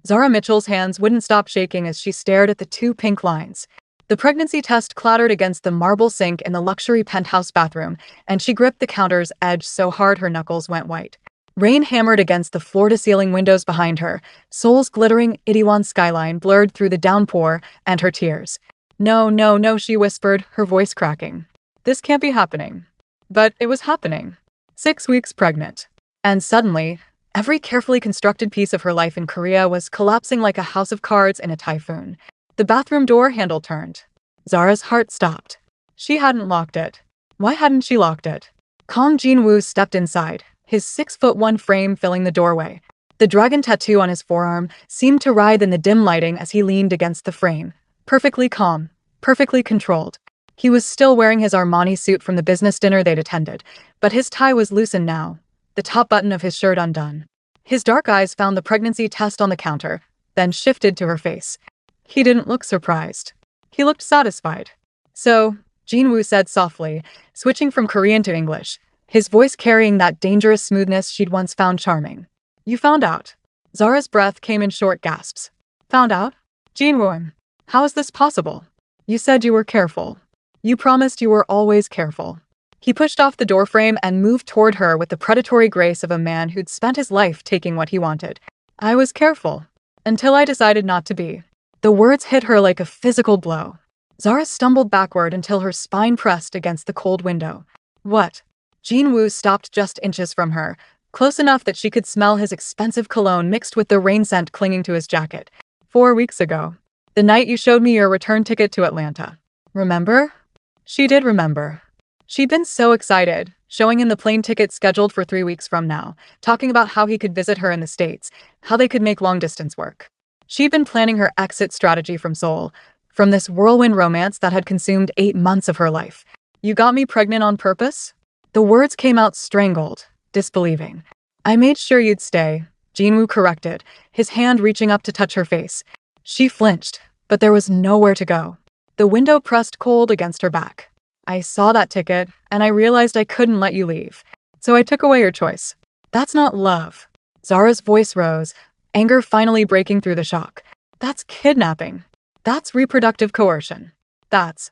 Zara Mitchell's hands wouldn't stop shaking as she stared at the two pink lines. The pregnancy test clattered against the marble sink in the luxury penthouse bathroom, and she gripped the counter's edge so hard her knuckles went white. Rain hammered against the floor-to-ceiling windows behind her, Seoul's glittering Itaewon skyline blurred through the downpour and her tears. No, no, no, she whispered, her voice cracking. This can't be happening. But it was happening. 6 weeks pregnant. And suddenly, every carefully constructed piece of her life in Korea was collapsing like a house of cards in a typhoon. The bathroom door handle turned. Zara's heart stopped. She hadn't locked it. Why hadn't she locked it? Kong Jin-woo stepped inside, his 6'1" frame filling the doorway. The dragon tattoo on his forearm seemed to writhe in the dim lighting as he leaned against the frame. Perfectly calm, perfectly controlled. He was still wearing his Armani suit from the business dinner they'd attended, but his tie was loosened now, the top button of his shirt undone. His dark eyes found the pregnancy test on the counter, then shifted to her face. He didn't look surprised. He looked satisfied. So, Jin-woo said softly, switching from Korean to English, his voice carrying that dangerous smoothness she'd once found charming. You found out. Zara's breath came in short gasps. Found out? Jin-woo, how is this possible? You said you were careful. You promised you were always careful. He pushed off the doorframe and moved toward her with the predatory grace of a man who'd spent his life taking what he wanted. I was careful. Until I decided not to be. The words hit her like a physical blow. Zara stumbled backward until her spine pressed against the cold window. What? Jin-woo stopped just inches from her, close enough that she could smell his expensive cologne mixed with the rain scent clinging to his jacket. 4 weeks ago. The night you showed me your return ticket to Atlanta. Remember? She did remember. She'd been so excited, showing him the plane ticket scheduled for 3 weeks from now, talking about how he could visit her in the States, how they could make long-distance work. She'd been planning her exit strategy from Seoul, from this whirlwind romance that had consumed 8 months of her life. You got me pregnant on purpose? The words came out strangled, disbelieving. I made sure you'd stay, Jin-woo corrected, his hand reaching up to touch her face. She flinched, but there was nowhere to go. The window pressed cold against her back. I saw that ticket, and I realized I couldn't let you leave. So I took away your choice. That's not love. Zara's voice rose, anger finally breaking through the shock. That's kidnapping. That's reproductive coercion. That's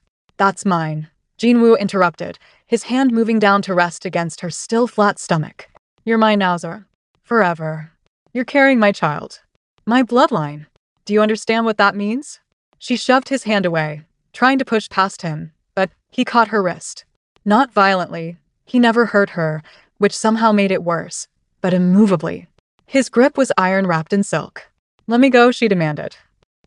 mine. Jin-woo interrupted, his hand moving down to rest against her still flat stomach. You're mine now, Zara. Forever. You're carrying my child. My bloodline. Do you understand what that means? She shoved his hand away, trying to push past him, but he caught her wrist. Not violently. He never hurt her, which somehow made it worse, but immovably. His grip was iron wrapped in silk. Let me go, she demanded.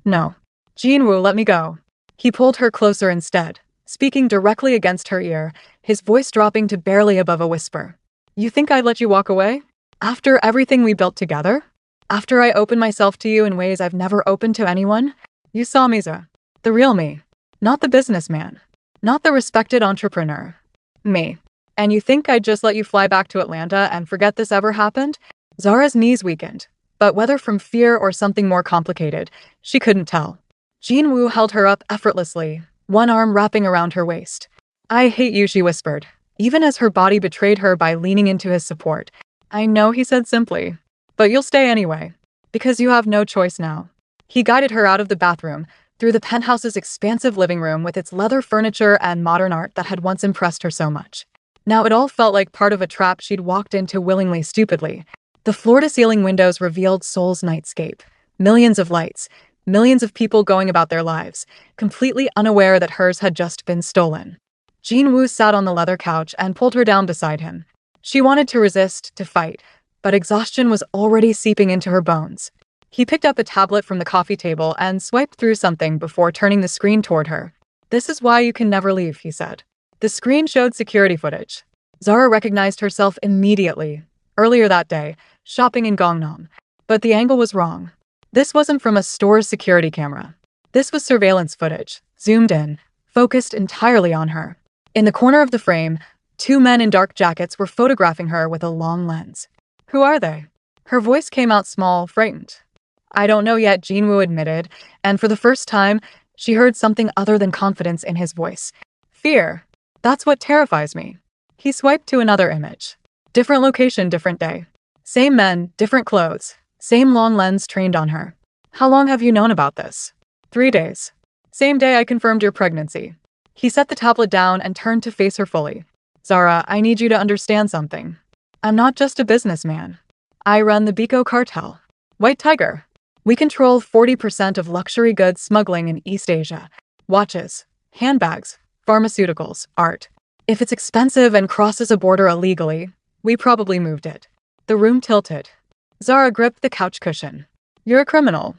No. Jin-woo, let me go. He pulled her closer instead, speaking directly against her ear, his voice dropping to barely above a whisper. You think I'd let you walk away? After everything we built together? After I opened myself to you in ways I've never opened to anyone? You saw me, Zara. The real me. Not the businessman. Not the respected entrepreneur. Me. And you think I'd just let you fly back to Atlanta and forget this ever happened? Zara's knees weakened, but whether from fear or something more complicated, she couldn't tell. Jin-woo held her up effortlessly, one arm wrapping around her waist. I hate you, she whispered, even as her body betrayed her by leaning into his support. I know, he said simply, but you'll stay anyway, because you have no choice now. He guided her out of the bathroom, through the penthouse's expansive living room with its leather furniture and modern art that had once impressed her so much. Now it all felt like part of a trap she'd walked into willingly, stupidly. The floor-to-ceiling windows revealed Seoul's nightscape. Millions of lights, millions of people going about their lives, completely unaware that hers had just been stolen. Jin-woo sat on the leather couch and pulled her down beside him. She wanted to resist, to fight, but exhaustion was already seeping into her bones. He picked up a tablet from the coffee table and swiped through something before turning the screen toward her. This is why you can never leave, he said. The screen showed security footage. Zara recognized herself immediately. Earlier that day, shopping in Gangnam. But the angle was wrong. This wasn't from a store's security camera. This was surveillance footage, zoomed in, focused entirely on her. In the corner of the frame, 2 men in dark jackets were photographing her with a long lens. Who are they? Her voice came out small, frightened. I don't know yet, Jin-woo admitted, and for the first time, she heard something other than confidence in his voice. Fear. That's what terrifies me. He swiped to another image. Different location, different day. Same men, different clothes. Same long lens trained on her. How long have you known about this? 3 days. Same day I confirmed your pregnancy. He set the tablet down and turned to face her fully. Zara, I need you to understand something. I'm not just a businessman. I run the Biko cartel. White Tiger. We control 40% of luxury goods smuggling in East Asia. Watches, handbags, pharmaceuticals, art. If it's expensive and crosses a border illegally, we probably moved it. The room tilted. Zara gripped the couch cushion. You're a criminal.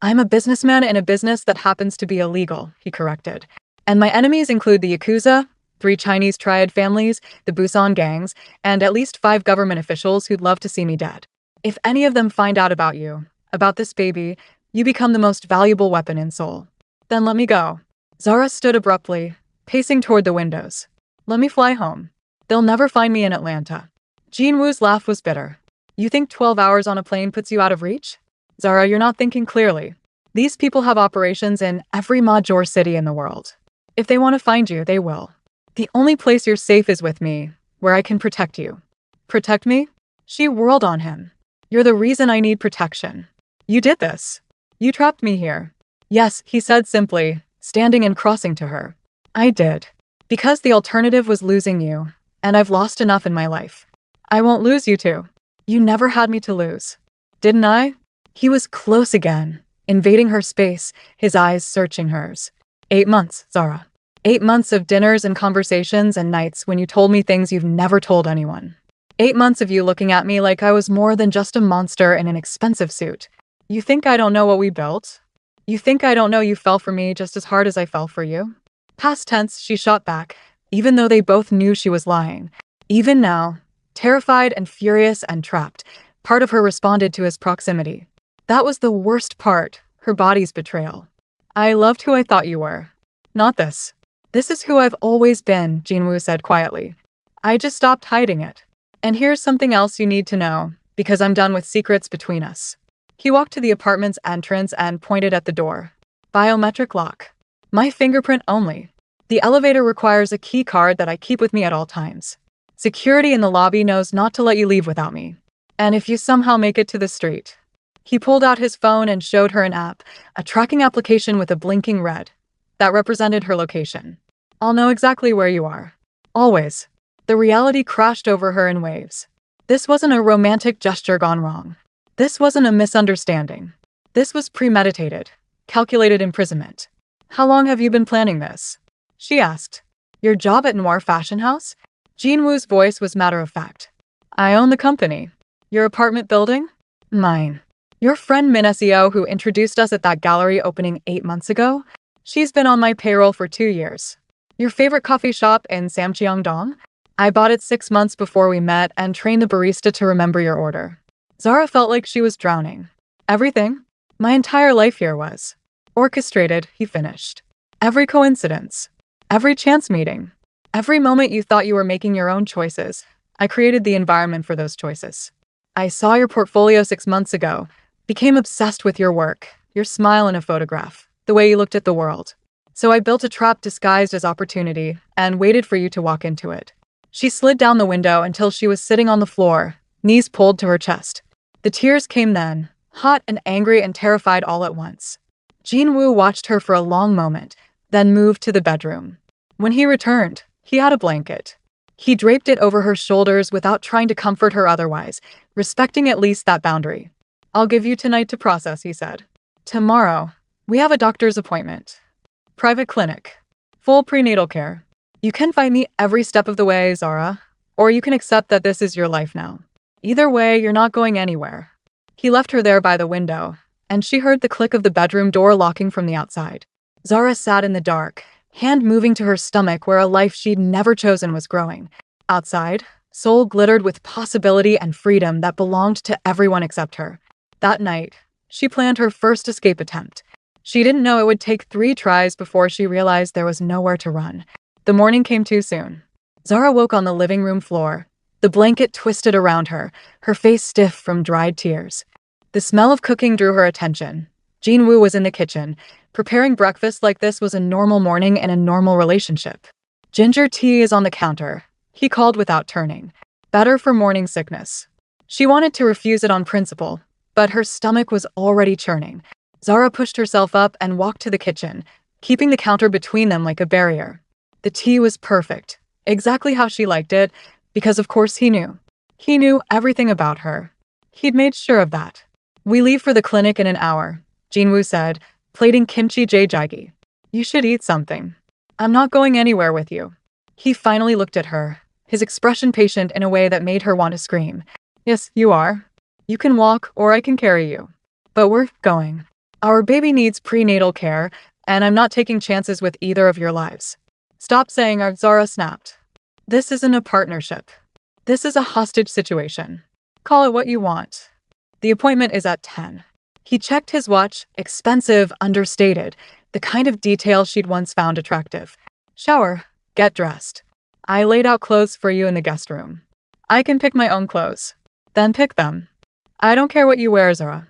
I'm a businessman in a business that happens to be illegal, he corrected. And my enemies include the Yakuza, 3 Chinese triad families, the Busan gangs, and at least 5 government officials who'd love to see me dead. If any of them find out about you, about this baby, you become the most valuable weapon in Seoul. Then let me go. Zara stood abruptly, pacing toward the windows. Let me fly home. They'll never find me in Atlanta. Jin Woo's laugh was bitter. You think 12 hours on a plane puts you out of reach? Zara, you're not thinking clearly. These people have operations in every major city in the world. If they want to find you, they will. The only place you're safe is with me, where I can protect you. Protect me? She whirled on him. You're the reason I need protection. You did this. You trapped me here. Yes, he said simply, standing and crossing to her. I did. Because the alternative was losing you, and I've lost enough in my life. I won't lose you too. You never had me to lose. Didn't I? He was close again, invading her space, his eyes searching hers. 8 months, Zara. 8 months of dinners and conversations and nights when you told me things you've never told anyone. 8 months of you looking at me like I was more than just a monster in an expensive suit. You think I don't know what we built? You think I don't know you fell for me just as hard as I fell for you? Past tense, she shot back, even though they both knew she was lying. Even now, terrified and furious and trapped, part of her responded to his proximity. That was the worst part, her body's betrayal. I loved who I thought you were. Not this. This is who I've always been, Jinwoo said quietly. I just stopped hiding it. And here's something else you need to know, because I'm done with secrets between us. He walked to the apartment's entrance and pointed at the door. Biometric lock. My fingerprint only. The elevator requires a key card that I keep with me at all times. Security in the lobby knows not to let you leave without me. And if you somehow make it to the street. He pulled out his phone and showed her an app, a tracking application with a blinking red. That represented her location. I'll know exactly where you are. Always. The reality crashed over her in waves. This wasn't a romantic gesture gone wrong. This wasn't a misunderstanding. This was premeditated, calculated imprisonment. How long have you been planning this? She asked. Your job at Noir Fashion House? Jinwoo's voice was matter of fact. I own the company. Your apartment building? Mine. Your friend Min SEO who introduced us at that gallery opening 8 months ago? She's been on my payroll for 2 years. Your favorite coffee shop in Samcheongdong? I bought it 6 months before we met and trained the barista to remember your order. Zara felt like she was drowning. Everything? My entire life here was. Orchestrated, he finished. Every coincidence. Every chance meeting. Every moment you thought you were making your own choices. I created the environment for those choices. I saw your portfolio 6 months ago. Became obsessed with your work, your smile in a photograph, the way you looked at the world. So I built a trap disguised as opportunity and waited for you to walk into it. She slid down the window until she was sitting on the floor, knees pulled to her chest. The tears came then, hot and angry and terrified all at once. Jinwoo watched her for a long moment, then moved to the bedroom. When he returned, he had a blanket. He draped it over her shoulders without trying to comfort her otherwise, respecting at least that boundary. I'll give you tonight to process, he said. Tomorrow, we have a doctor's appointment. Private clinic. Full prenatal care. You can fight me every step of the way, Zara. Or you can accept that this is your life now. Either way, you're not going anywhere. He left her there by the window, and she heard the click of the bedroom door locking from the outside. Zara sat in the dark, hand moving to her stomach where a life she'd never chosen was growing. Outside, Seoul glittered with possibility and freedom that belonged to everyone except her. That night, she planned her first escape attempt. She didn't know it would take 3 tries before she realized there was nowhere to run. The morning came too soon. Zara woke on the living room floor, the blanket twisted around her, her face stiff from dried tears. The smell of cooking drew her attention. Jinwoo was in the kitchen. Preparing breakfast like this was a normal morning in a normal relationship. Ginger tea is on the counter, he called without turning. Better for morning sickness. She wanted to refuse it on principle, but her stomach was already churning. Zara pushed herself up and walked to the kitchen, keeping the counter between them like a barrier. The tea was perfect, exactly how she liked it, because of course he knew. He knew everything about her. He'd made sure of that. We leave for the clinic in an hour, Jinwoo said, plating kimchi jjigae. You should eat something. I'm not going anywhere with you. He finally looked at her, his expression patient in a way that made her want to scream. Yes, you are. You can walk or I can carry you. But we're going. Our baby needs prenatal care, and I'm not taking chances with either of your lives. Stop saying our Zara snapped. This isn't a partnership. This is a hostage situation. Call it what you want. The appointment is at 10. He checked his watch, expensive, understated, the kind of detail she'd once found attractive. Shower, get dressed. I laid out clothes for you in the guest room. I can pick my own clothes. Then pick them. I don't care what you wear, Zara.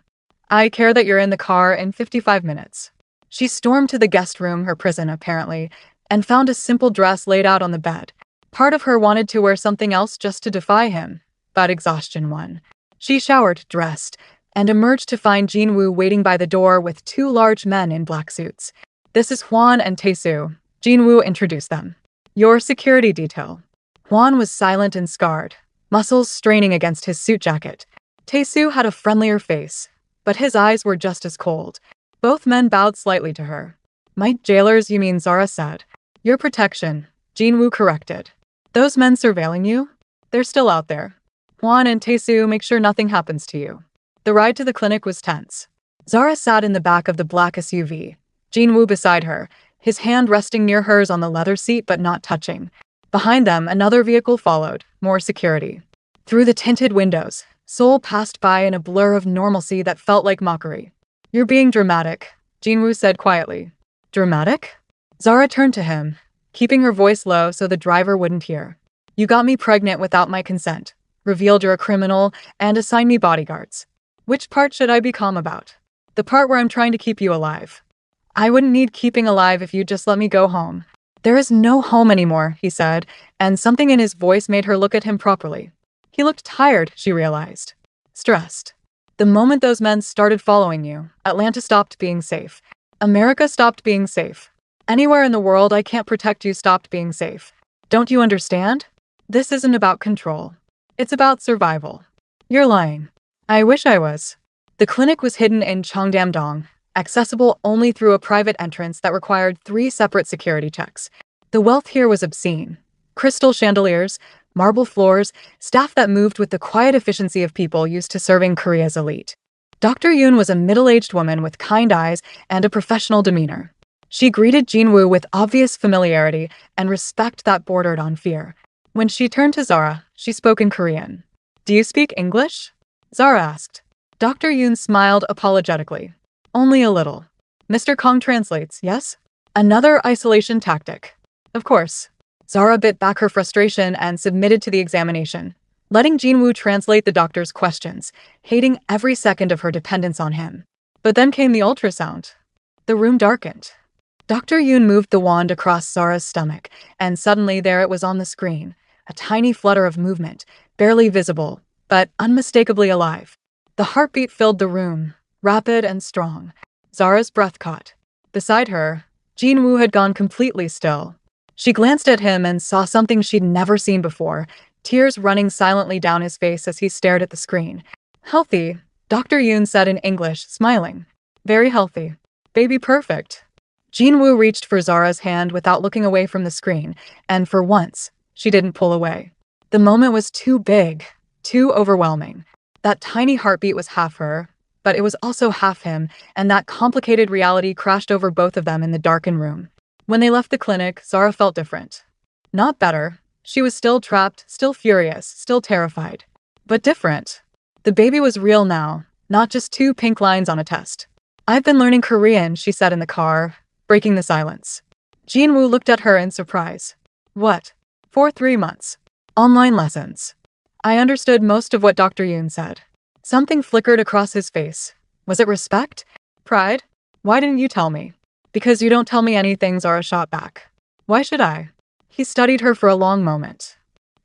I care that you're in the car in 55 minutes. She stormed to the guest room, her prison apparently, and found a simple dress laid out on the bed. Part of her wanted to wear something else just to defy him, but exhaustion won. She showered, dressed, and emerged to find Jinwoo waiting by the door with two large men in black suits. This is Hwan and Tae-soo. Jinwoo introduced them. Your security detail. Hwan was silent and scarred, muscles straining against his suit jacket. Tae-soo had a friendlier face, but his eyes were just as cold. Both men bowed slightly to her. My jailers, you mean, Zara said. Your protection, Jinwoo corrected. Those men surveilling you? They're still out there. Hwan and Tae-soo make sure nothing happens to you. The ride to the clinic was tense. Zara sat in the back of the black SUV, Jinwoo beside her, his hand resting near hers on the leather seat but not touching. Behind them, another vehicle followed, more security. Through the tinted windows, Seoul passed by in a blur of normalcy that felt like mockery. You're being dramatic, Jinwoo said quietly. Dramatic? Zara turned to him, keeping her voice low so the driver wouldn't hear. You got me pregnant without my consent, revealed you're a criminal, and assigned me bodyguards. Which part should I be calm about? The part where I'm trying to keep you alive. I wouldn't need keeping alive if you'd just let me go home. There is no home anymore, he said, and something in his voice made her look at him properly. He looked tired, she realized. Stressed. The moment those men started following you, Atlanta stopped being safe. America stopped being safe. Anywhere in the world I can't protect you stopped being safe. Don't you understand? This isn't about control. It's about survival. You're lying. I wish I was. The clinic was hidden in Cheongdam-dong, accessible only through a private entrance that required 3 separate security checks. The wealth here was obscene. Crystal chandeliers, marble floors, staff that moved with the quiet efficiency of people used to serving Korea's elite. Dr. Yoon was a middle-aged woman with kind eyes and a professional demeanor. She greeted Jinwoo with obvious familiarity and respect that bordered on fear. When she turned to Zara, she spoke in Korean. Do you speak English? Zara asked. Dr. Yoon smiled apologetically. Only a little. Mr. Kong translates, yes? Another isolation tactic. Of course. Zara bit back her frustration and submitted to the examination, letting Jinwoo translate the doctor's questions, hating every second of her dependence on him. But then came the ultrasound. The room darkened. Dr. Yoon moved the wand across Zara's stomach, and suddenly there it was on the screen, a tiny flutter of movement, barely visible, but unmistakably alive. The heartbeat filled the room, rapid and strong. Zara's breath caught. Beside her, Jinwoo had gone completely still. She glanced at him and saw something she'd never seen before, tears running silently down his face as he stared at the screen. Healthy, Dr. Yoon said in English, smiling. Very healthy. Baby perfect. Jinwoo reached for Zara's hand without looking away from the screen, and for once, she didn't pull away. The moment was too big, too overwhelming. That tiny heartbeat was half her, but it was also half him, and that complicated reality crashed over both of them in the darkened room. When they left the clinic, Zara felt different. Not better. She was still trapped, still furious, still terrified. But different. The baby was real now, not just 2 pink lines on a test. I've been learning Korean, she said in the car, breaking the silence. Jinwoo looked at her in surprise. What? For 3 months. Online lessons. I understood most of what Dr. Yoon said. Something flickered across his face. Was it respect? Pride? Why didn't you tell me? Because you don't tell me anything, Zara shot back. Why should I? He studied her for a long moment.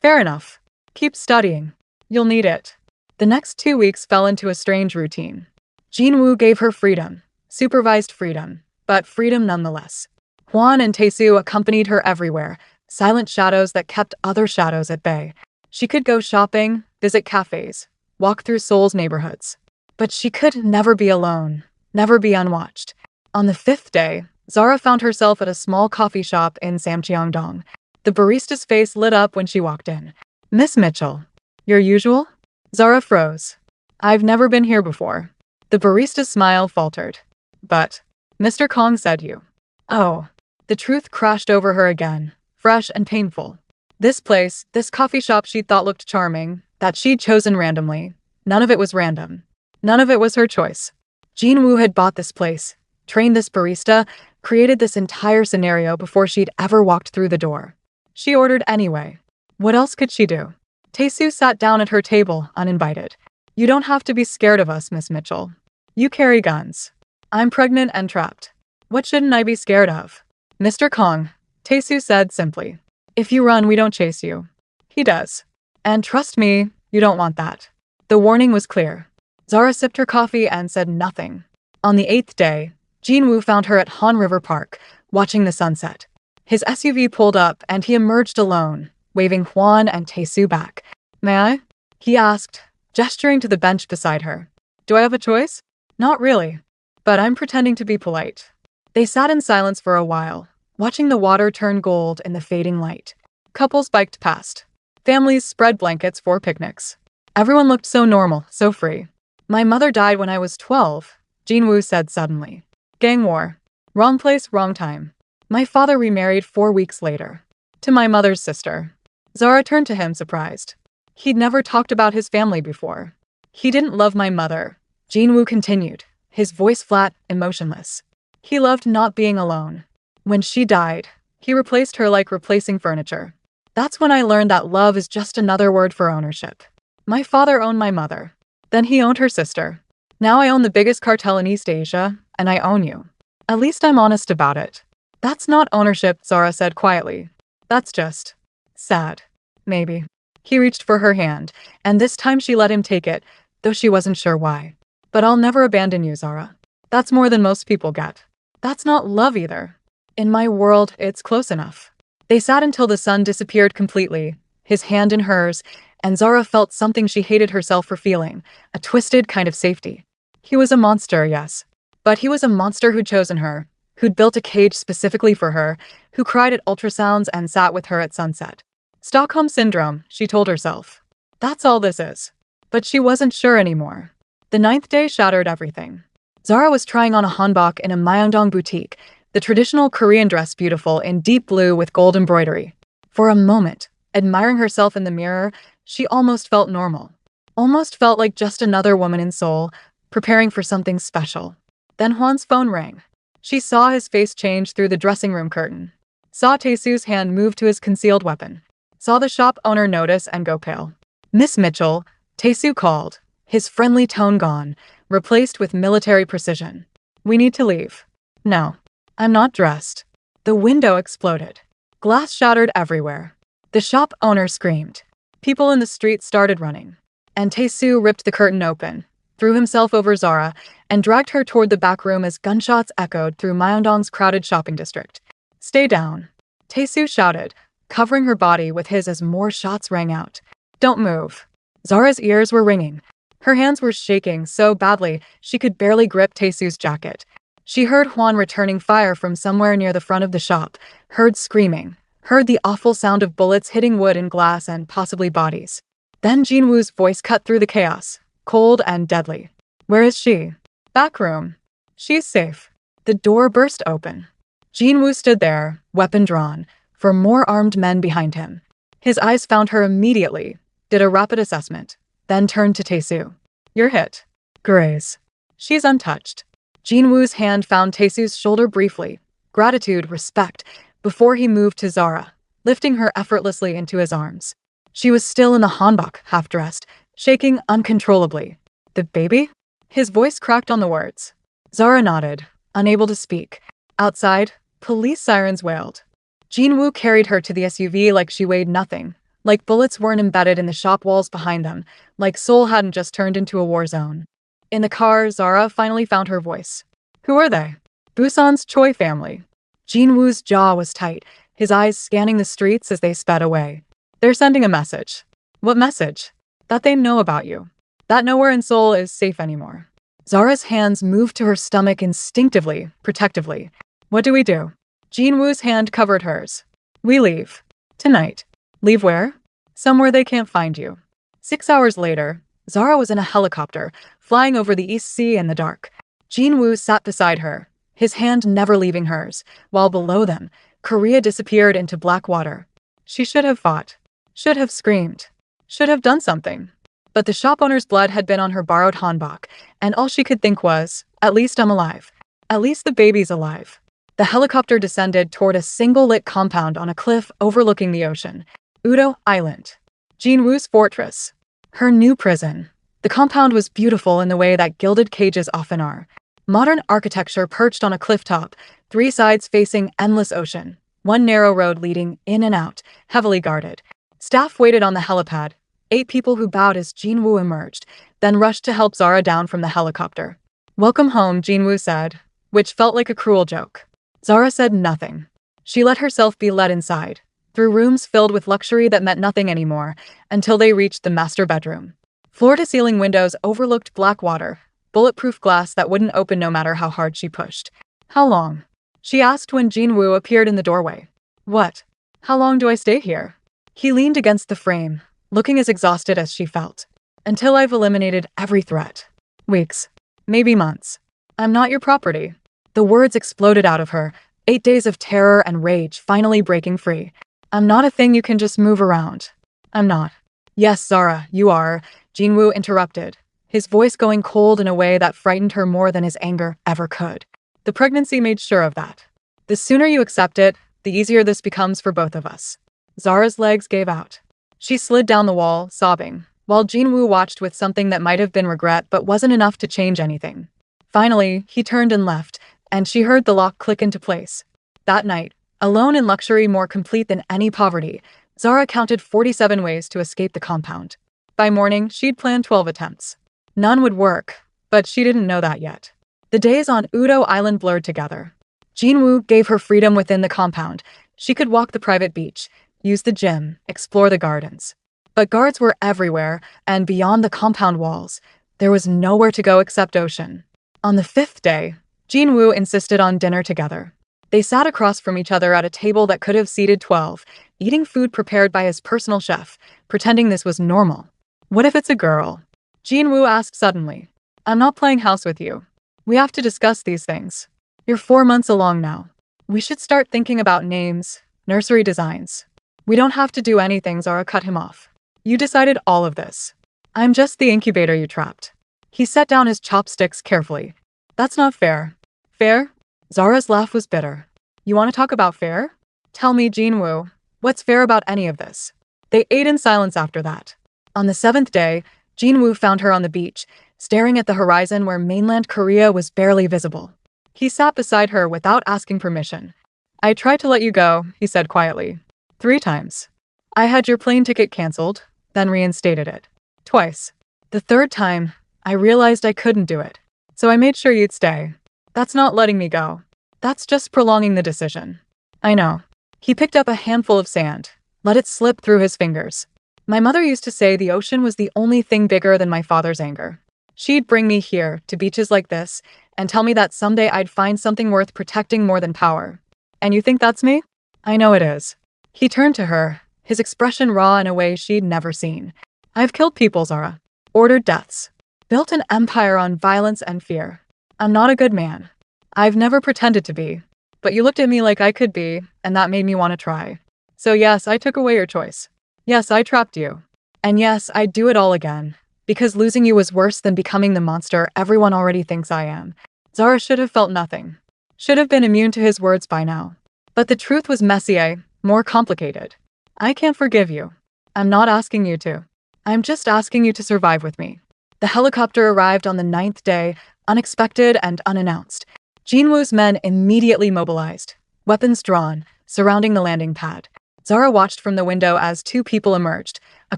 Fair enough. Keep studying. You'll need it. The next 2 weeks fell into a strange routine. Jinwoo gave her freedom, Supervised freedom, but freedom nonetheless. Juan and Taesu accompanied her everywhere, silent shadows that kept other shadows at bay. She could go shopping, visit cafes, walk through Seoul's neighborhoods. But she could never be alone, never be unwatched. On the fifth day, Zara found herself at a small coffee shop in Samcheongdong. The barista's face lit up when she walked in. "Miss Mitchell. Your usual?" Zara froze. "I've never been here before." The barista's smile faltered. "But Mr. Kong said you." Oh. The truth crashed over her again, fresh and painful. This place, this coffee shop she thought looked charming, that she'd chosen randomly. None of it was random. None of it was her choice. Jean Woo had bought this place, trained this barista, created this entire scenario before she'd ever walked through the door. She ordered anyway. What else could she do? Taesu sat down at her table, uninvited. "You don't have to be scared of us, Miss Mitchell. You carry guns. I'm pregnant and trapped. What shouldn't I be scared of?" "Mr. Kong," Taesu said simply. "If you run, we don't chase you." "He does. And trust me, you don't want that." The warning was clear. Zara sipped her coffee and said nothing. On the 8th day, Jean Woo found her at Han River Park, watching the sunset. His SUV pulled up and he emerged alone, waving Juan and Taesu back. "May I?" he asked, gesturing to the bench beside her. "Do I have a choice?" "Not really. But I'm pretending to be polite." They sat in silence for a while, watching the water turn gold in the fading light. Couples biked past. Families spread blankets for picnics. Everyone looked so normal, so free. "My mother died when I was 12, Jean Woo said suddenly. "Gang war. Wrong place, wrong time. My father remarried 4 weeks later. To my mother's sister." Zara turned to him, surprised. He'd never talked about his family before. "He didn't love my mother," Jean Woo continued, his voice flat, emotionless. "He loved not being alone. When she died, he replaced her like replacing furniture. That's when I learned that love is just another word for ownership. My father owned my mother. Then he owned her sister. Now I own the biggest cartel in East Asia, and I own you. At least I'm honest about it." "That's not ownership," Zara said quietly. "That's just sad. Maybe." He reached for her hand, and this time she let him take it, though she wasn't sure why. "But I'll never abandon you, Zara. That's more than most people get. That's not love either. In my world, it's close enough." They sat until the sun disappeared completely, his hand in hers, and Zara felt something she hated herself for feeling, a twisted kind of safety. He was a monster, yes. But he was a monster who'd chosen her, who'd built a cage specifically for her, who cried at ultrasounds and sat with her at sunset. Stockholm Syndrome, she told herself. That's all this is. But she wasn't sure anymore. The 9th day shattered everything. Zara was trying on a hanbok in a Myeongdong boutique, the traditional Korean dress beautiful in deep blue with gold embroidery. For a moment, admiring herself in the mirror, she almost felt normal. Almost felt like just another woman in Seoul, preparing for something special. Then Hwan's phone rang. She saw his face change through the dressing room curtain. Saw Taesu's hand move to his concealed weapon. Saw the shop owner notice and go pale. "Miss Mitchell," Taesu called, his friendly tone gone, replaced with military precision. "We need to leave." "No. I'm not dressed." The window exploded. Glass shattered everywhere. The shop owner screamed. People in the street started running. And Taesu ripped the curtain open, threw himself over Zara, and dragged her toward the back room as gunshots echoed through Myeongdong's crowded shopping district. "Stay down," Taesu shouted, covering her body with his as more shots rang out. "Don't move." Zara's ears were ringing. Her hands were shaking so badly she could barely grip Taesu's jacket. She heard Hwan returning fire from somewhere near the front of the shop, heard screaming, heard the awful sound of bullets hitting wood and glass and possibly bodies. Then Jean Woo's voice cut through the chaos, cold and deadly. "Where is she?" "Back room. She's safe." The door burst open. Jean Woo stood there, weapon drawn, for more armed men behind him. His eyes found her immediately, did a rapid assessment, then turned to Taesu. "You're hit. Graze. She's untouched." Jean Woo's hand found Taesu's shoulder briefly, gratitude, respect, before he moved to Zara, lifting her effortlessly into his arms. She was still in the hanbok, half-dressed, shaking uncontrollably. "The baby?" His voice cracked on the words. Zara nodded, unable to speak. Outside, police sirens wailed. Jean Woo carried her to the SUV like she weighed nothing, like bullets weren't embedded in the shop walls behind them, like Seoul hadn't just turned into a war zone. In the car, Zara finally found her voice. Who are they? Busan's Choi family. Jinwoo's jaw was tight, his eyes scanning the streets as they sped away. They're sending a message. What message? That they know about you. That nowhere in Seoul is safe anymore. Zara's hands moved to her stomach instinctively, protectively. What do we do? Jinwoo's hand covered hers. We leave. Tonight. Leave where? Somewhere they can't find you. 6 hours later, Zara was in a helicopter, flying over the East Sea in the dark. Jinwoo sat beside her, his hand never leaving hers, while below them, Korea disappeared into black water. She should have fought. Should have screamed. Should have done something. But the shop owner's blood had been on her borrowed hanbok, and all she could think was, at least I'm alive. At least the baby's alive. The helicopter descended toward a single-lit compound on a cliff overlooking the ocean. Udo Island. Jinwoo's fortress. Her new prison. The compound was beautiful in the way that gilded cages often are. Modern architecture perched on a clifftop, 3 sides facing endless ocean. One narrow road leading in and out, heavily guarded. Staff waited on the helipad. 8 people who bowed as Jinwoo emerged, then rushed to help Zara down from the helicopter. Welcome home, Jinwoo said, which felt like a cruel joke. Zara said nothing. She let herself be led inside, through rooms filled with luxury that meant nothing anymore, until they reached the master bedroom. Floor-to-ceiling windows overlooked black water, bulletproof glass that wouldn't open no matter how hard she pushed. How long? She asked when Jinwoo appeared in the doorway. What? How long do I stay here? He leaned against the frame, looking as exhausted as she felt. Until I've eliminated every threat. Weeks. Maybe months. I'm not your property. The words exploded out of her, 8 days of terror and rage finally breaking free. I'm not a thing you can just move around. I'm not. Yes, Zara, you are, Jinwoo interrupted, his voice going cold in a way that frightened her more than his anger ever could. The pregnancy made sure of that. The sooner you accept it, the easier this becomes for both of us. Zara's legs gave out. She slid down the wall, sobbing, while Jinwoo watched with something that might have been regret but wasn't enough to change anything. Finally, he turned and left, and she heard the lock click into place. That night, alone in luxury more complete than any poverty, Zara counted 47 ways to escape the compound. By morning, she'd planned 12 attempts. None would work, but she didn't know that yet. The days on Udo Island blurred together. Jinwoo gave her freedom within the compound. She could walk the private beach, use the gym, explore the gardens. But guards were everywhere, and beyond the compound walls, there was nowhere to go except ocean. On the 5th day, Jinwoo insisted on dinner together. They sat across from each other at a table that could have seated 12, eating food prepared by his personal chef, pretending this was normal. What if it's a girl? Jinwoo asked suddenly. I'm not playing house with you. We have to discuss these things. You're 4 months along now. We should start thinking about names, nursery designs. We don't have to do anything, Zara cut him off. You decided all of this. I'm just the incubator you trapped. He set down his chopsticks carefully. That's not fair. Fair? Zara's laugh was bitter. You want to talk about fair? Tell me, Jinwoo, what's fair about any of this? They ate in silence after that. On the 7th day, Jinwoo found her on the beach, staring at the horizon where mainland Korea was barely visible. He sat beside her without asking permission. I tried to let you go, he said quietly. 3 times. I had your plane ticket canceled, then reinstated it. Twice. The 3rd time, I realized I couldn't do it. So I made sure you'd stay. That's not letting me go. That's just prolonging the decision. I know. He picked up a handful of sand, let it slip through his fingers. My mother used to say the ocean was the only thing bigger than my father's anger. She'd bring me here, to beaches like this, and tell me that someday I'd find something worth protecting more than power. And you think that's me? I know it is. He turned to her, his expression raw in a way she'd never seen. I've killed people, Zara. Ordered deaths. Built an empire on violence and fear. I'm not a good man. I've never pretended to be. But you looked at me like I could be, and that made me want to try. So yes, I took away your choice. Yes, I trapped you. And yes, I'd do it all again. Because losing you was worse than becoming the monster everyone already thinks I am. Zara should have felt nothing. Should have been immune to his words by now. But the truth was messier, more complicated. I can't forgive you. I'm not asking you to. I'm just asking you to survive with me. The helicopter arrived on the 9th day, unexpected and unannounced. Jinwoo's men immediately mobilized, weapons drawn, surrounding the landing pad. Zara watched from the window as 2 people emerged, a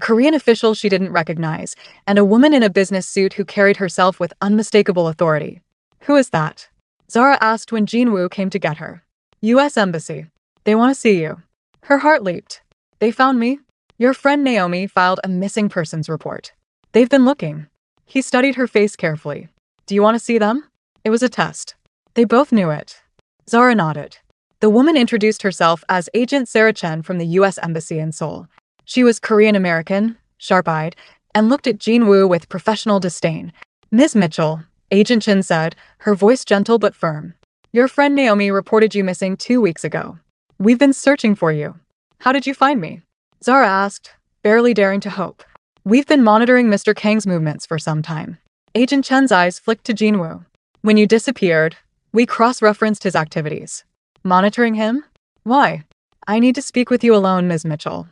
Korean official she didn't recognize, and a woman in a business suit who carried herself with unmistakable authority. Who is that? Zara asked when Jinwoo came to get her. U.S. Embassy. They want to see you. Her heart leaped. They found me? Your friend Naomi filed a missing persons report. They've been looking. He studied her face carefully. Do you want to see them? It was a test. They both knew it. Zara nodded. The woman introduced herself as Agent Sarah Chen from the U.S. Embassy in Seoul. She was Korean-American, sharp-eyed, and looked at Jinwoo with professional disdain. Ms. Mitchell, Agent Chen said, her voice gentle but firm. Your friend Naomi reported you missing 2 weeks ago. We've been searching for you. How did you find me? Zara asked, barely daring to hope. We've been monitoring Mr. Kang's movements for some time. Agent Chen's eyes flicked to Jinwoo. When you disappeared, we cross-referenced his activities. Monitoring him? Why? I need to speak with you alone, Ms. Mitchell.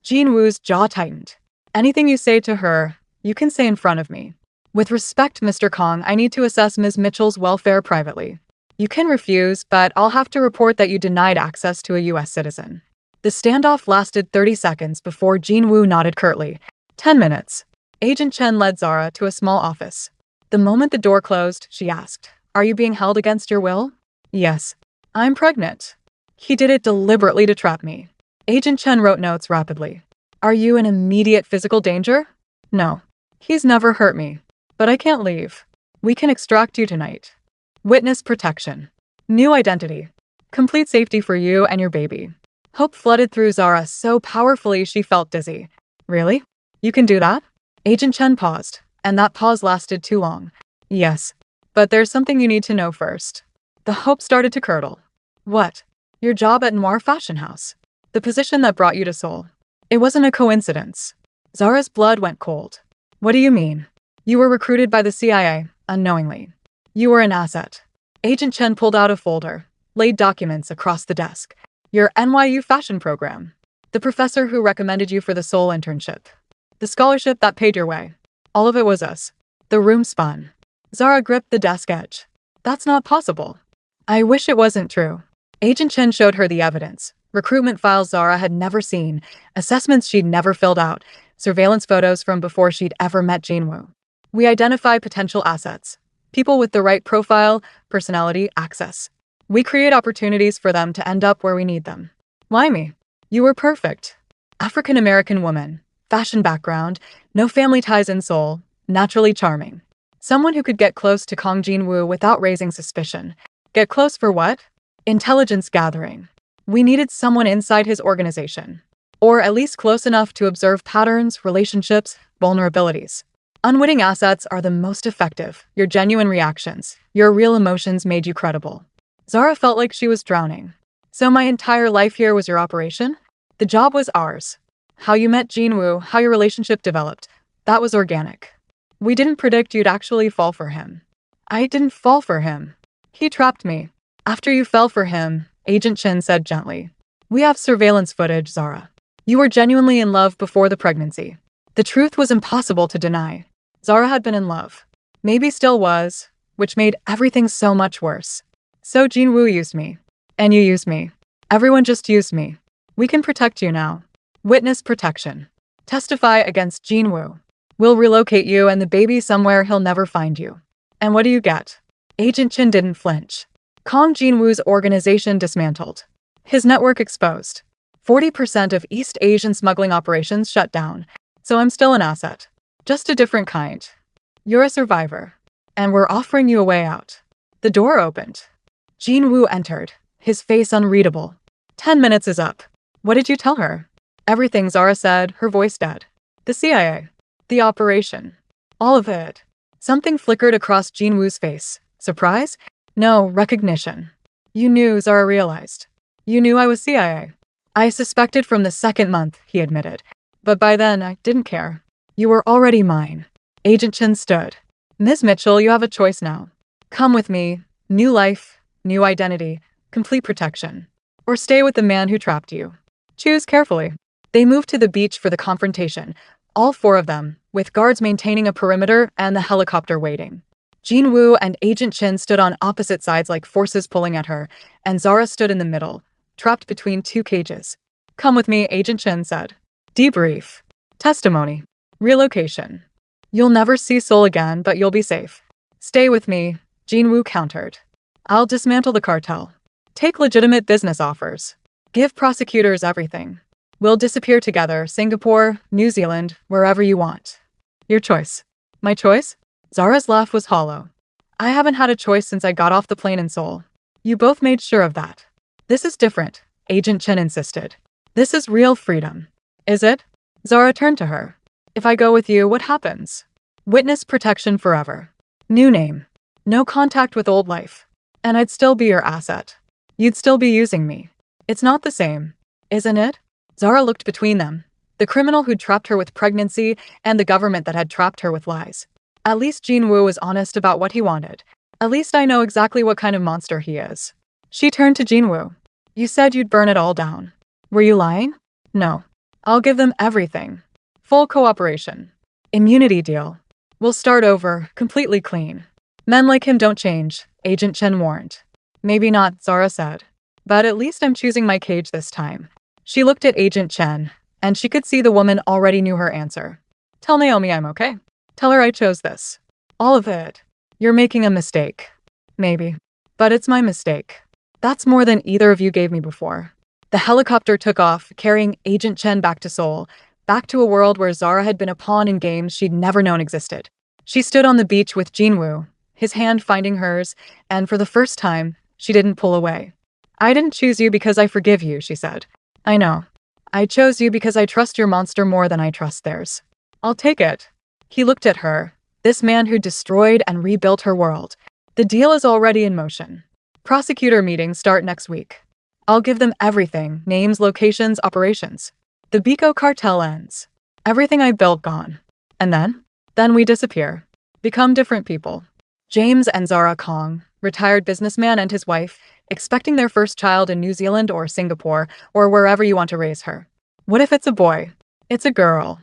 Jinwoo's jaw tightened. Anything you say to her, you can say in front of me. With respect, Mr. Kong, I need to assess Ms. Mitchell's welfare privately. You can refuse, but I'll have to report that you denied access to a U.S. citizen. The standoff lasted 30 seconds before Jinwoo nodded curtly. 10 minutes. Agent Chen led Zara to a small office. The moment the door closed, she asked, Are you being held against your will? Yes. I'm pregnant. He did it deliberately to trap me. Agent Chen wrote notes rapidly. Are you in immediate physical danger? No. He's never hurt me. But I can't leave. We can extract you tonight. Witness protection. New identity. Complete safety for you and your baby. Hope flooded through Zara so powerfully she felt dizzy. Really? You can do that? Agent Chen paused, and that pause lasted too long. Yes. But there's something you need to know first. The hope started to curdle. What? Your job at Noir Fashion House. The position that brought you to Seoul. It wasn't a coincidence. Zara's blood went cold. What do you mean? You were recruited by the CIA, unknowingly. You were an asset. Agent Chen pulled out a folder, laid documents across the desk. Your NYU fashion program. The professor who recommended you for the Seoul internship. The scholarship that paid your way. All of it was us. The room spun. Zara gripped the desk edge. That's not possible. I wish it wasn't true. Agent Chen showed her the evidence. Recruitment files Zara had never seen, assessments she'd never filled out, surveillance photos from before she'd ever met Jinwoo. We identify potential assets. People with the right profile, personality, access. We create opportunities for them to end up where we need them. Why me? You were perfect. African-American woman, fashion background, no family ties in Seoul, naturally charming. Someone who could get close to Kong Jinwoo without raising suspicion. Get close for what? Intelligence gathering. We needed someone inside his organization. Or at least close enough to observe patterns, relationships, vulnerabilities. Unwitting assets are the most effective. Your genuine reactions, your real emotions made you credible. Zara felt like she was drowning. So my entire life here was your operation? The job was ours. How you met Jinwoo, how your relationship developed, that was organic. We didn't predict you'd actually fall for him. I didn't fall for him. He trapped me. After you fell for him, Agent Chen said gently. We have surveillance footage, Zara. You were genuinely in love before the pregnancy. The truth was impossible to deny. Zara had been in love. Maybe still was, which made everything so much worse. So Jinwoo used me. And you used me. Everyone just used me. We can protect you now. Witness protection. Testify against Jinwoo. We'll relocate you and the baby somewhere he'll never find you. And what do you get? Agent Chen didn't flinch. Kong Jinwoo's organization dismantled. His network exposed. 40% of East Asian smuggling operations shut down. So I'm still an asset. Just a different kind. You're a survivor. And we're offering you a way out. The door opened. Jinwoo entered, his face unreadable. 10 minutes is up. What did you tell her? Everything, Zara said, her voice dead. The CIA. The operation. All of it. Something flickered across Jinwoo's face. Surprise? No, recognition. You knew, Zara realized. You knew I was CIA. I suspected from the second month, he admitted. But by then, I didn't care. You were already mine. Agent Chen stood. Ms. Mitchell, you have a choice now. Come with me. New life, new identity, complete protection. Or stay with the man who trapped you. Choose carefully. They moved to the beach for the confrontation, all 4 of them, with guards maintaining a perimeter and the helicopter waiting. Jinwoo and Agent Chen stood on opposite sides like forces pulling at her, and Zara stood in the middle, trapped between 2 cages. Come with me, Agent Chen said. Debrief. Testimony. Relocation. You'll never see Seoul again, but you'll be safe. Stay with me, Jinwoo countered. I'll dismantle the cartel. Take legitimate business offers. Give prosecutors everything. We'll disappear together, Singapore, New Zealand, wherever you want. Your choice. My choice? Zara's laugh was hollow. I haven't had a choice since I got off the plane in Seoul. You both made sure of that. This is different, Agent Chen insisted. This is real freedom. Is it? Zara turned to her. If I go with you, what happens? Witness protection forever. New name. No contact with old life. And I'd still be your asset. You'd still be using me. It's not the same, isn't it? Zara looked between them. The criminal who'd trapped her with pregnancy and the government that had trapped her with lies. At least Jinwoo was honest about what he wanted. At least I know exactly what kind of monster he is. She turned to Jinwoo. You said you'd burn it all down. Were you lying? No. I'll give them everything. Full cooperation. Immunity deal. We'll start over, completely clean. Men like him don't change, Agent Chen warned. Maybe not, Zara said. But at least I'm choosing my cage this time. She looked at Agent Chen, and she could see the woman already knew her answer. Tell Naomi I'm okay. Tell her I chose this. All of it. You're making a mistake. Maybe. But it's my mistake. That's more than either of you gave me before. The helicopter took off, carrying Agent Chen back to Seoul, back to a world where Zara had been a pawn in games she'd never known existed. She stood on the beach with Jinwoo, his hand finding hers, and for the first time, she didn't pull away. I didn't choose you because I forgive you, she said. I know. I chose you because I trust your monster more than I trust theirs. I'll take it. He looked at her, this man who destroyed and rebuilt her world. The deal is already in motion. Prosecutor meetings start next week. I'll give them everything, names, locations, operations. The Biko cartel ends. Everything I built gone. And then? Then we disappear. Become different people. James and Zara Kong, retired businessman and his wife, expecting their first child in New Zealand or Singapore or wherever you want to raise her. What if it's a boy? It's a girl.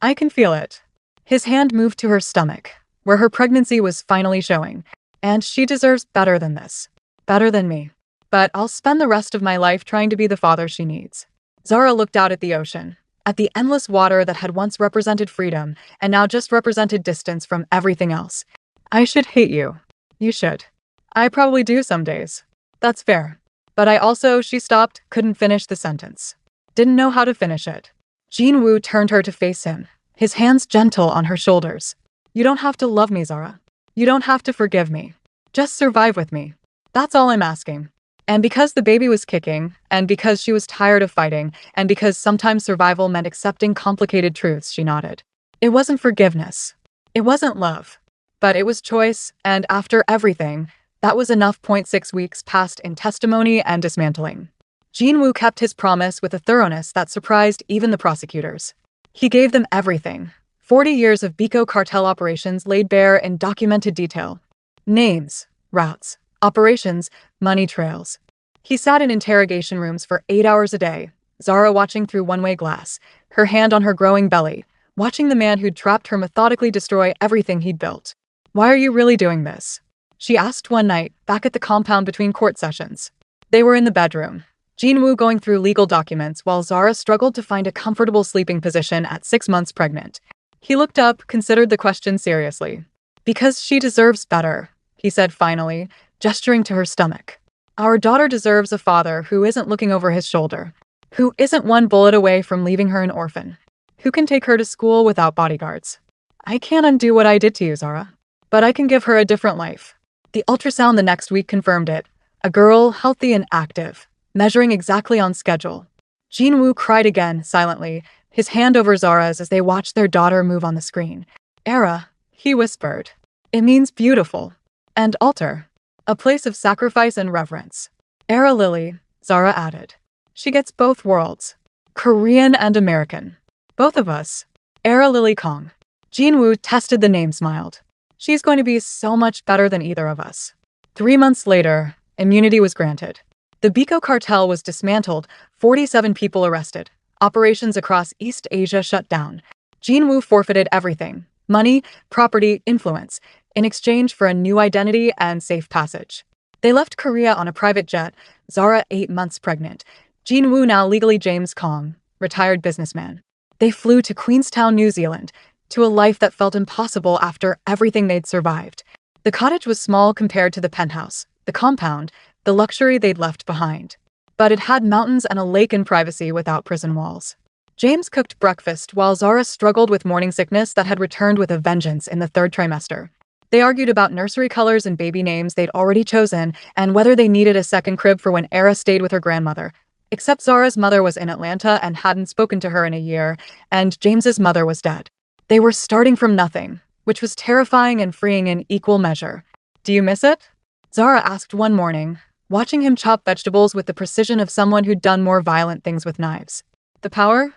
I can feel it. His hand moved to her stomach, where her pregnancy was finally showing, and she deserves better than this. Better than me. But I'll spend the rest of my life trying to be the father she needs. Zara looked out at the ocean, at the endless water that had once represented freedom and now just represented distance from everything else. I should hate you. You should. I probably do some days. That's fair. But I also, she stopped, couldn't finish the sentence. Didn't know how to finish it. Jinwoo turned her to face him, his hands gentle on her shoulders. You don't have to love me, Zara. You don't have to forgive me. Just survive with me. That's all I'm asking. And because the baby was kicking, and because she was tired of fighting, and because sometimes survival meant accepting complicated truths, she nodded. It wasn't forgiveness. It wasn't love. But it was choice, and after everything, that was enough. 6 weeks passed in testimony and dismantling. Jinwoo kept his promise with a thoroughness that surprised even the prosecutors. He gave them everything. 40 years of Biko cartel operations laid bare in documented detail. Names, routes, operations, money trails. He sat in interrogation rooms for 8 hours a day, Zara watching through one-way glass, her hand on her growing belly, watching the man who'd trapped her methodically destroy everything he'd built. Why are you really doing this? She asked one night, back at the compound between court sessions. They were in the bedroom, Jinwoo going through legal documents while Zara struggled to find a comfortable sleeping position at 6 months pregnant. He looked up, considered the question seriously. Because she deserves better, he said finally, gesturing to her stomach. Our daughter deserves a father who isn't looking over his shoulder, who isn't one bullet away from leaving her an orphan, who can take her to school without bodyguards. I can't undo what I did to you, Zara, but I can give her a different life. The ultrasound the next week confirmed it. A girl, healthy and active, measuring exactly on schedule. Jinwoo cried again, silently, his hand over Zara's as they watched their daughter move on the screen. Era, he whispered. It means beautiful. And altar. A place of sacrifice and reverence. Era Lily, Zara added. She gets both worlds. Korean and American. Both of us. Era Lily Kong. Jinwoo tested the name, smiled. She's going to be so much better than either of us. 3 months later, immunity was granted. The Biko cartel was dismantled, 47 people arrested. Operations across East Asia shut down. Jinwoo forfeited everything. Money, property, influence, in exchange for a new identity and safe passage. They left Korea on a private jet, Zara 8 months pregnant. Jinwoo now legally James Kong, retired businessman. They flew to Queenstown, New Zealand, to a life that felt impossible after everything they'd survived. The cottage was small compared to the penthouse, the compound, the luxury they'd left behind. But it had mountains and a lake and privacy without prison walls. James cooked breakfast while Zara struggled with morning sickness that had returned with a vengeance in the third trimester. They argued about nursery colors and baby names they'd already chosen and whether they needed a second crib for when Era stayed with her grandmother. Except Zara's mother was in Atlanta and hadn't spoken to her in a year, and James's mother was dead. They were starting from nothing, which was terrifying and freeing in equal measure. "Do you miss it?" Zara asked one morning, watching him chop vegetables with the precision of someone who'd done more violent things with knives. "The power?"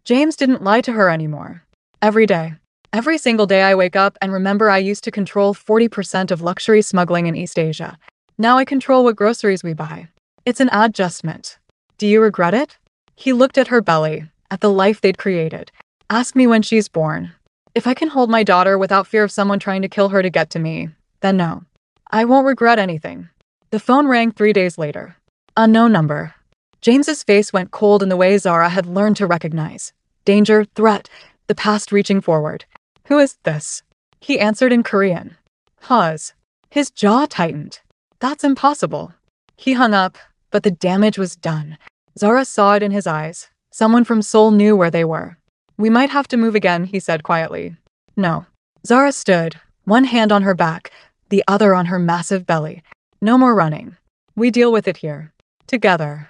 James didn't lie to her anymore. "Every day. Every single day I wake up and remember I used to control 40% of luxury smuggling in East Asia. Now I control what groceries we buy. It's an adjustment. Do you regret it?" He looked at her belly, at the life they'd created. "Ask me when she's born. If I can hold my daughter without fear of someone trying to kill her to get to me, then no. I won't regret anything." The phone rang 3 days later. Unknown number. James's face went cold in the way Zara had learned to recognize. Danger, threat, the past reaching forward. "Who is this?" He answered in Korean. Pause. His jaw tightened. "That's impossible." He hung up, but the damage was done. Zara saw it in his eyes. Someone from Seoul knew where they were. "We might have to move again," he said quietly. "No." Zara stood, one hand on her back, the other on her massive belly. "No more running. We deal with it here. Together."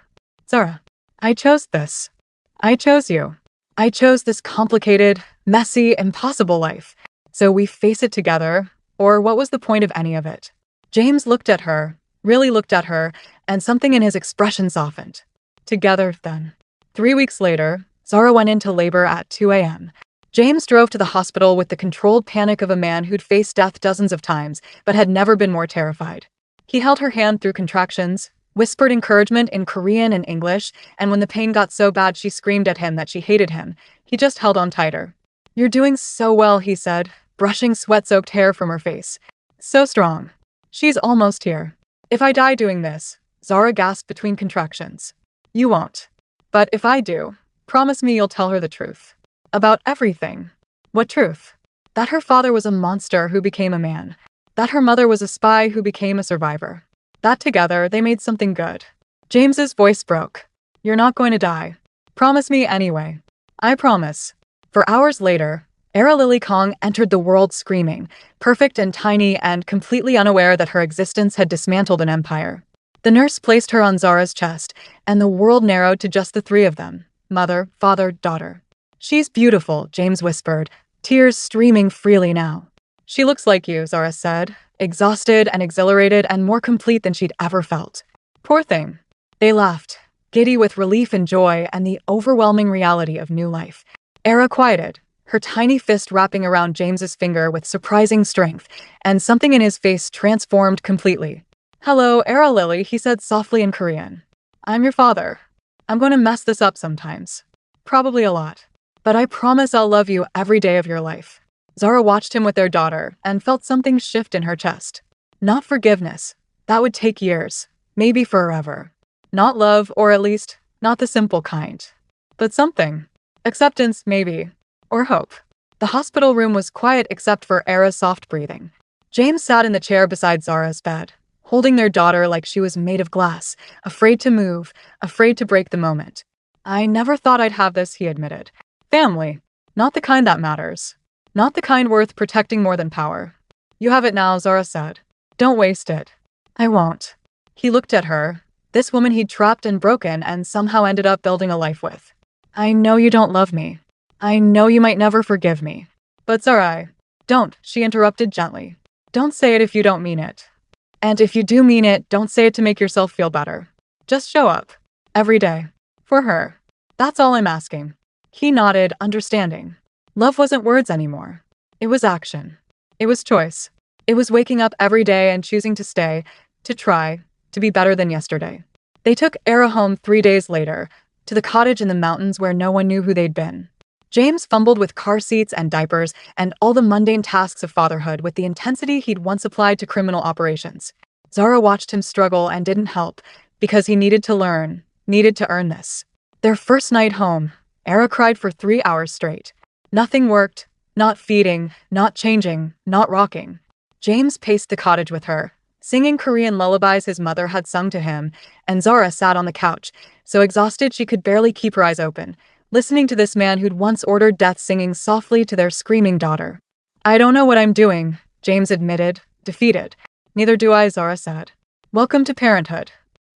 "Zara, I chose this. I chose you. I chose this complicated, messy, impossible life. So we face it together, or what was the point of any of it?" James looked at her, really looked at her, and something in his expression softened. "Together, then." 3 weeks later, Zara went into labor at 2 a.m. James drove to the hospital with the controlled panic of a man who'd faced death dozens of times, but had never been more terrified. He held her hand through contractions, whispered encouragement in Korean and English, and when the pain got so bad she screamed at him that she hated him, he just held on tighter. "You're doing so well," he said, brushing sweat-soaked hair from her face. "So strong. She's almost here." "If I die doing this," Zara gasped between contractions. "You won't. But if I do, promise me you'll tell her the truth. About everything." "What truth?" "That her father was a monster who became a man. That her mother was a spy who became a survivor. That together they made something good." James's voice broke. "You're not going to die. Promise me anyway." "I promise." For hours later, Era Lily Kong entered the world screaming, perfect and tiny and completely unaware that her existence had dismantled an empire. The nurse placed her on Zara's chest, and the world narrowed to just the three of them: mother, father, daughter. "She's beautiful," James whispered, tears streaming freely now. "She looks like you," Zara said, exhausted and exhilarated and more complete than she'd ever felt. "Poor thing." They laughed, giddy with relief and joy and the overwhelming reality of new life. Era quieted, her tiny fist wrapping around James's finger with surprising strength, and something in his face transformed completely. "Hello, Era Lily," he said softly in Korean. "I'm your father. I'm going to mess this up sometimes. Probably a lot. But I promise I'll love you every day of your life." Zara watched him with their daughter and felt something shift in her chest. Not forgiveness. That would take years, maybe forever. Not love, or at least, not the simple kind. But something. Acceptance, maybe. Or hope. The hospital room was quiet except for Era's soft breathing. James sat in the chair beside Zara's bed, holding their daughter like she was made of glass, afraid to move, afraid to break the moment. "I never thought I'd have this," he admitted. "Family. Not the kind that matters. Not the kind worth protecting more than power." "You have it now," Zara said. "Don't waste it." "I won't." He looked at her, this woman he'd trapped and broken and somehow ended up building a life with. "I know you don't love me. I know you might never forgive me. But Zara, don't," she interrupted gently. "Don't say it if you don't mean it. And if you do mean it, don't say it to make yourself feel better. Just show up. Every day. For her. That's all I'm asking." He nodded, understanding. Love wasn't words anymore. It was action. It was choice. It was waking up every day and choosing to stay, to try, to be better than yesterday. They took Era home 3 days later, to the cottage in the mountains where no one knew who they'd been. James fumbled with car seats and diapers and all the mundane tasks of fatherhood with the intensity he'd once applied to criminal operations. Zara watched him struggle and didn't help, because he needed to learn, needed to earn this. Their first night home, Era cried for 3 hours straight. Nothing worked, not feeding, not changing, not rocking. James paced the cottage with her, singing Korean lullabies his mother had sung to him, and Zara sat on the couch, so exhausted she could barely keep her eyes open, listening to this man who'd once ordered death singing softly to their screaming daughter. I don't know what I'm doing, James admitted, defeated. Neither do I, Zara said. Welcome to parenthood.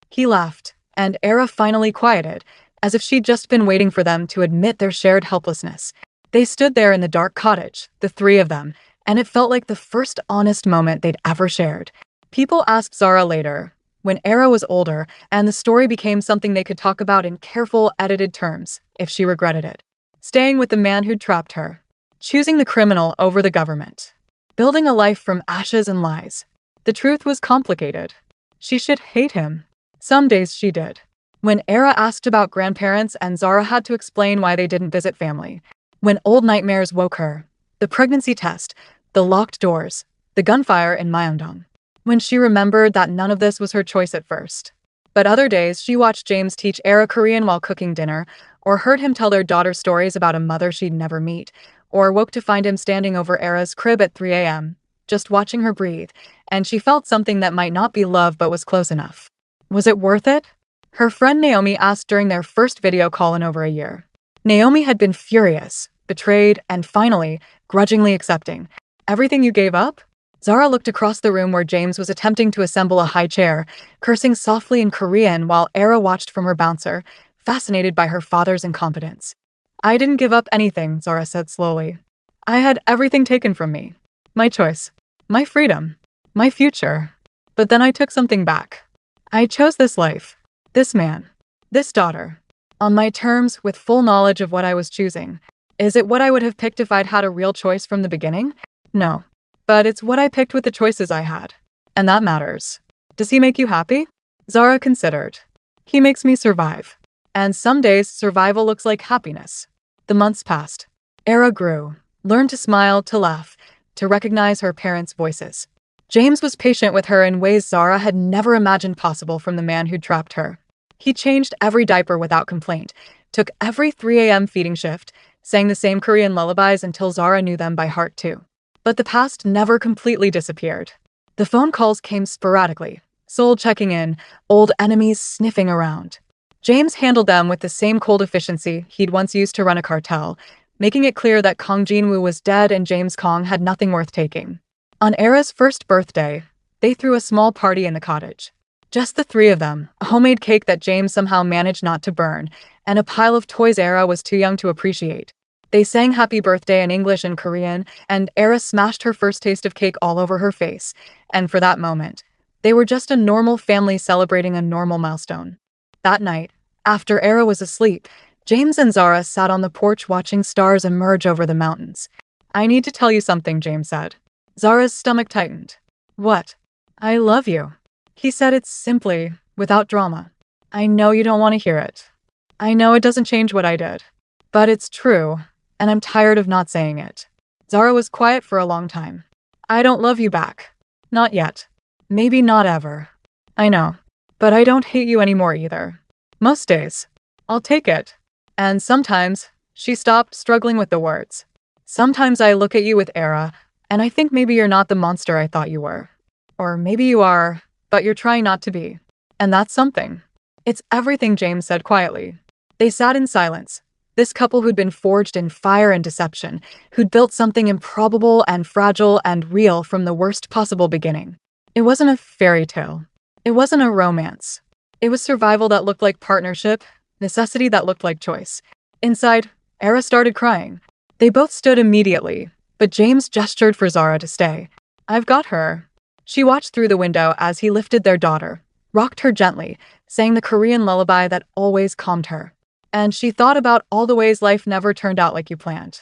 He laughed, and Era finally quieted, as if she'd just been waiting for them to admit their shared helplessness. They stood there in the dark cottage, the three of them, and it felt like the first honest moment they'd ever shared. People asked Zara later, when Era was older, and the story became something they could talk about in careful, edited terms, if she regretted it. Staying with the man who'd trapped her. Choosing the criminal over the government. Building a life from ashes and lies. The truth was complicated. She should hate him. Some days she did. When Era asked about grandparents and Zara had to explain why they didn't visit family. When old nightmares woke her. The pregnancy test, the locked doors, the gunfire in Myeongdong. When she remembered that none of this was her choice at first. But other days, she watched James teach Era Korean while cooking dinner, or heard him tell their daughter stories about a mother she'd never meet, or woke to find him standing over Era's crib at 3 a.m., just watching her breathe, and she felt something that might not be love but was close enough. Was it worth it? Her friend Naomi asked during their first video call in over a year. Naomi had been furious, betrayed, and finally, grudgingly accepting. Everything you gave up? Zara looked across the room where James was attempting to assemble a high chair, cursing softly in Korean while Era watched from her bouncer, fascinated by her father's incompetence. I didn't give up anything, Zara said slowly. I had everything taken from me. My choice. My freedom. My future. But then I took something back. I chose this life. This man. This daughter. On my terms, with full knowledge of what I was choosing. Is it what I would have picked if I'd had a real choice from the beginning? No. But it's what I picked with the choices I had. And that matters. Does he make you happy? Zara considered. He makes me survive. And some days, survival looks like happiness. The months passed. Era grew. Learned to smile, to laugh, to recognize her parents' voices. James was patient with her in ways Zara had never imagined possible from the man who'd trapped her. He changed every diaper without complaint, took every 3 a.m. feeding shift, sang the same Korean lullabies until Zara knew them by heart too. But the past never completely disappeared. The phone calls came sporadically, soul checking in, old enemies sniffing around. James handled them with the same cold efficiency he'd once used to run a cartel, making it clear that Kong Jinwoo was dead and James Kong had nothing worth taking. On Era's first birthday, they threw a small party in the cottage. Just the three of them, a homemade cake that James somehow managed not to burn, and a pile of toys Era was too young to appreciate. They sang happy birthday in English and Korean, and Era smashed her first taste of cake all over her face, and for that moment, they were just a normal family celebrating a normal milestone. That night, after Era was asleep, James and Zara sat on the porch watching stars emerge over the mountains. I need to tell you something, James said. Zara's stomach tightened. What? I love you. He said it simply, without drama. I know you don't want to hear it. I know it doesn't change what I did. But it's true, and I'm tired of not saying it. Zara was quiet for a long time. I don't love you back. Not yet. Maybe not ever. I know. But I don't hate you anymore either. Most days. I'll take it. And sometimes, she stopped, struggling with the words. Sometimes I look at you with Era, and I think maybe you're not the monster I thought you were. Or maybe you are, but you're trying not to be. And that's something. It's everything, James said quietly. They sat in silence. This couple who'd been forged in fire and deception, who'd built something improbable and fragile and real from the worst possible beginning. It wasn't a fairy tale. It wasn't a romance. It was survival that looked like partnership, necessity that looked like choice. Inside, Era started crying. They both stood immediately, but James gestured for Zara to stay. I've got her. She watched through the window as he lifted their daughter, rocked her gently, sang the Korean lullaby that always calmed her. And she thought about all the ways life never turned out like you planned.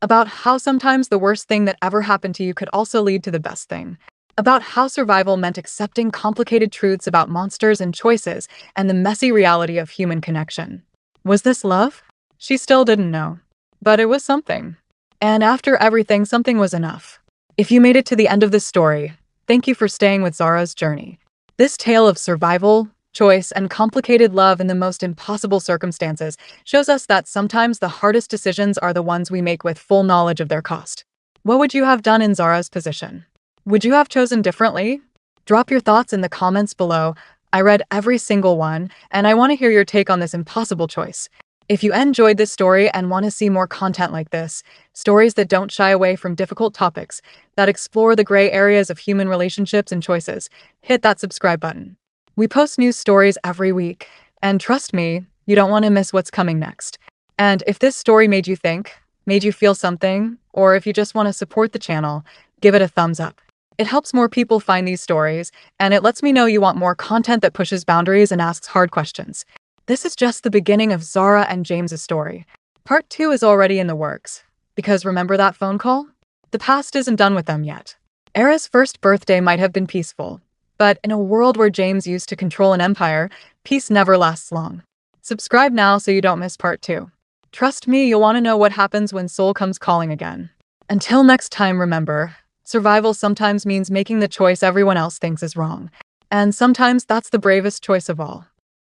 About how sometimes the worst thing that ever happened to you could also lead to the best thing. About how survival meant accepting complicated truths about monsters and choices and the messy reality of human connection. Was this love? She still didn't know. But it was something. And after everything, something was enough. If you made it to the end of this story, thank you for staying with Zara's journey. This tale of survival, choice, and complicated love in the most impossible circumstances shows us that sometimes the hardest decisions are the ones we make with full knowledge of their cost. What would you have done in Zara's position? Would you have chosen differently? Drop your thoughts in the comments below. I read every single one, and I want to hear your take on this impossible choice. If you enjoyed this story and want to see more content like this, stories that don't shy away from difficult topics, that explore the gray areas of human relationships and choices, hit that subscribe button. We post news stories every week, and trust me, you don't want to miss what's coming next. And if this story made you think, made you feel something, or if you just want to support the channel, give it a thumbs up. It helps more people find these stories, and it lets me know you want more content that pushes boundaries and asks hard questions. This is just the beginning of Zara and James's story. Part 2 is already in the works. Because remember that phone call? The past isn't done with them yet. Era's first birthday might have been peaceful, but in a world where James used to control an empire, peace never lasts long. Subscribe now so you don't miss part 2. Trust me, you'll want to know what happens when Soul comes calling again. Until next time, remember, survival sometimes means making the choice everyone else thinks is wrong. And sometimes that's the bravest choice of all.